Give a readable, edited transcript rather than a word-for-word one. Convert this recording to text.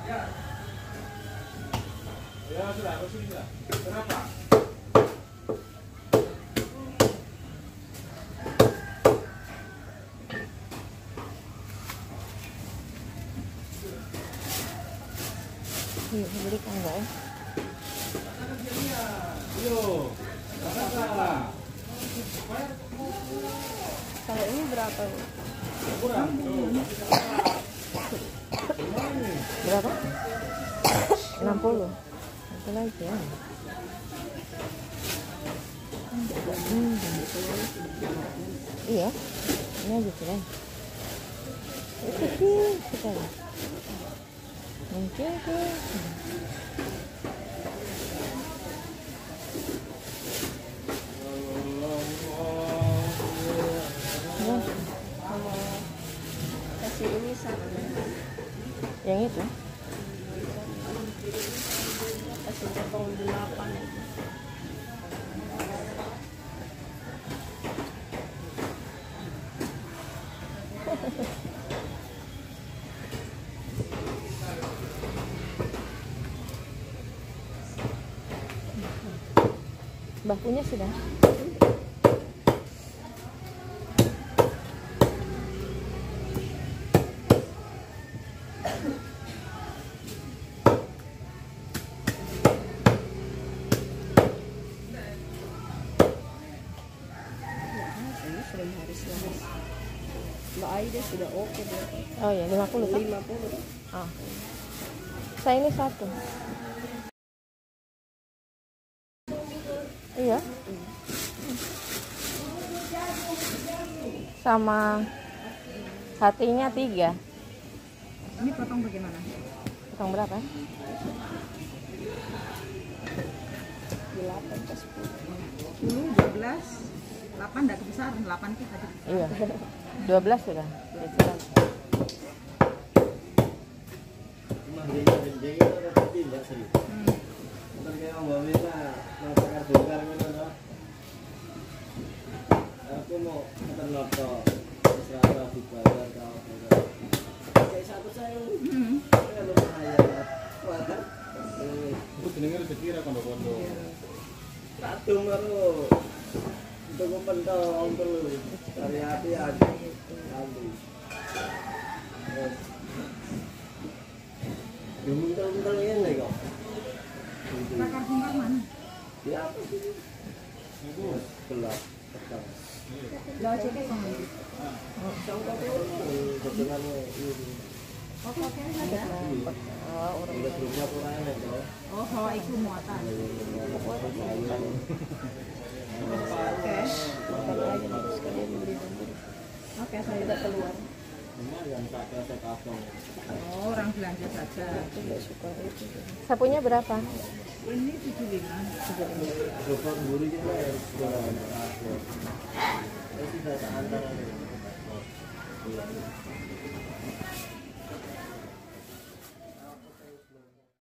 Ya sudah, bersih sudah. Kenapa? Yuk, berikan enggak ya? Yuk, Kalau ini berapa, Bu? kurang. Berapa? 60. Itu lagi ya. Iya, ini aja sih. Itu kecil sekali. Mungkin tuh. Kasih ini satu. Yang itu? Kasih potong 8 itu. Bakunya sudah. Ini sudah harus lemas. Mbak Aida sudah oke deh. Oh ya, 50 kan? 50. Oh. Saya ini satu. Iya. Sama hatinya 3. Ini potong bagaimana? Potong berapa? 8 ke 10. 10, 12, 8 enggak kebesaran, 8 itu tadi. Iya. 12 sudah. Jelas. Aku mau ternoto secara dibayar kalau kayak satu saya kalau saya Itu jenenge rezeki ra kondo-kondo. tak tunggu untuk pentong terus dari hati aja nanti dimuntel-muntel ini kok Bakar-bakar mana? ya apa sih Itu gelap petang Lo ceknya kok nggak? kebetulannya ini Oke ada. udah grupnya kurang enak toh. Oh, kalau itu muatan. Oke. Oke, saya tidak keluar. Lumayan tak saya kasong. Oh, orang belanja saja. Tidak suka itu. Sapunya berapa? Ini 75. Coba buri kita harus jualan. Ya sudah tak antara.